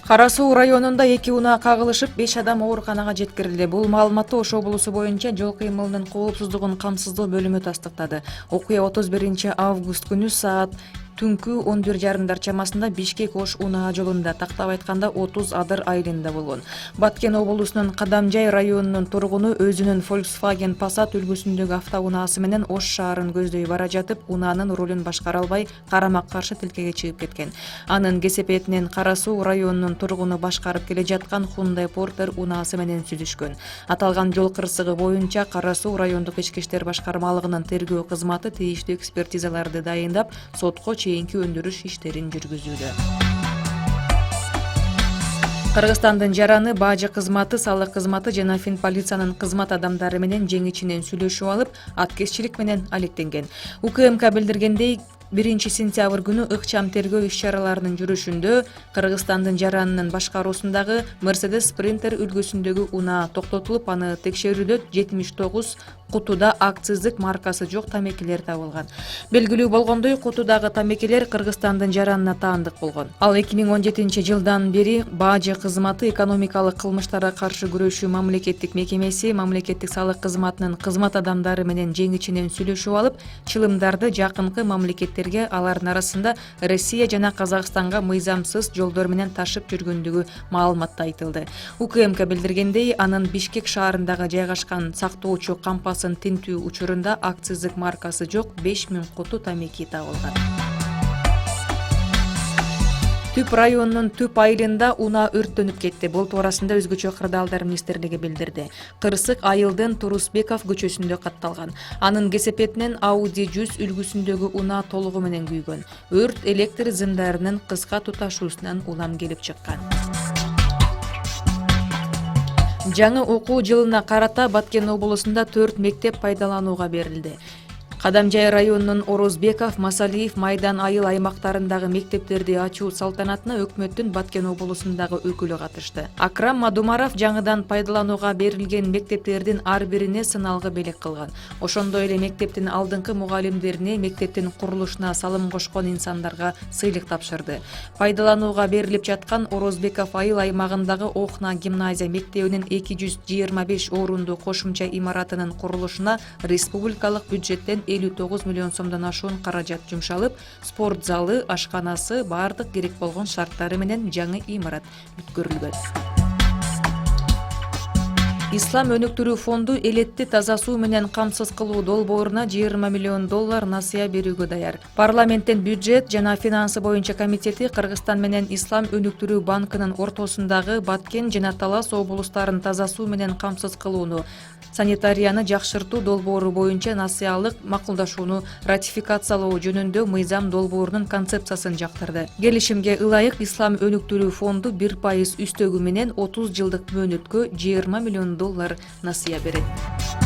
Кара Суу районунда 2 унаа кагылышып 5 адам ооруканага жеткирилди. Бул маалыматты Ош облусу боюнча жол кыймылынын коопсуздугун камсыздоо бөлүмү тастыктады. Окуя 31-август күнү саат түнкү 11:30 чамасында Бишкек-Ош унаа жолунда, тактап айтканда 30 Адыр айылында болгон. Баткен облусунун Кадамжай районунун тургуну өзүнүн Volkswagen Passat үлгүсүндөгү автоунаасы менен Ош шаарын көздөй бара жатып, унаанын рулун башкара албай карама-каршы тилкеге чыгып кеткен. Анын кесепетинен Кара Суу районунун тургуну башкарып келе жаткан Hyundai Porter унаасы менен сүзүшкөн. Аталган жол кырсыгы боюнча Кара Суу райондук ички иштер башкармалыгынын тергөө кызматы тийиштүү экспертизаларды дайындап, сотко чейинки өндүрүш иштерин жүргүзүүдө. Кыргызстандын жараны бажы кызматы, салык кызматы жана Финполициянын кызмат адамдары менен жең ичинен сүйлөшүп алып, аткезчилик менен алектенген. УКМК билдиргендей, 1-сентябрь күнү ыкчам тергөө иш-чараларынын жүрүшүндө Кыргызстандын жаранынын башкаруусундагы Mercedes Sprinter үлгүсүндөгү унаа токтотулуп, аны текшерүүдө 79 кутуда акциздик маркасы жок тамекилер табылган. Белгилүү болгондой, кутудагы тамекилер Кыргызстандын жаранына таандык болгон. Ал 2017 жылдан бери бажы кызматы, экономикалык кылмыштарга каршы күрөшүү мамлекеттик мекемеси, мамлекеттик салык кызматынын кызмат адамдары менен жең ичинен сүйлөшүп алып, чылымдарды жакынкы мамлекеттерге, алардын арасында Россия жана Казакстанга мыйзамсыз жолдор менен ташып жүргөндүгү маалыматта айтылды. УКМК билдиргендей, анын Бишкек шаарындагы жайгашкан сактоочу кампасын тинтүү учурунда акциздик маркасы жок 5000 куту тамеки табылган. Түп районунун Түп айылында унаа өрттөнүп кетти. Бул туурасында өзгөчө кырдаалдар министрлиги билдирди. Кырсык айылдын Турусбеков көчөсүндө катталган. Анын кесепетинен Audi 100 үлгүсүндөгү унаа толугу менен күйгөн. Өрт электр зымдарынын кыска туташуусунан улам келип чыккан. Жаңы окуу жылына карата Баткен облусунда 4 мектеп пайдаланууга берилди. Кадамжай районунун Орозбеков, Масалиев, Майдан айыл аймактарындагы мектептерди ачуу салтанатына өкмөттүн Баткен облусундагы өкүлү катышты. Акрам Мадумаров жаңыдан пайдаланууга берилген мектептердин ар бирине сыналгы белек кылган. Ошондой эле мектептин алдыңкы мугалимдерине, мектептин курулушуна салым кошкон инсандарга сыйлык тапшырды. Пайдаланууга берилип жаткан Орозбеков айыл аймагындагы Охна гимназия мектебинин 225 орунду кошумча имаратынын курулушуна республикалык бюджеттен 59 миллион сомдон ашуун каражат жумшалып, спорт залы, ашканасы, бардык керек болгон шарттары менен жаңы имарат бүткөрүлгөн. Ислам өнүктүрүү фонду элетти таза суу менен камсыз кылуу долбооруна $20 миллион насыя берүүгө даяр. Парламенттин бюджет жана финансы боюнча комитети Кыргызстан менен Ислам өнүктүрүү банкынын ортосундагы Баткен жана Талас облустарын таза суу менен камсыз кылууну, санитарияны жакшыртуу долбоору боюнча насыялык макулдашууну ратификациялоо жөнүндө мыйзам долбоорунун концепциясын жактырды. Келишимге ылайык Ислам өнүктүрүү фонду 1% үстөгү менен 30 жылдык мөөнөткө $20 миллион насыя берет.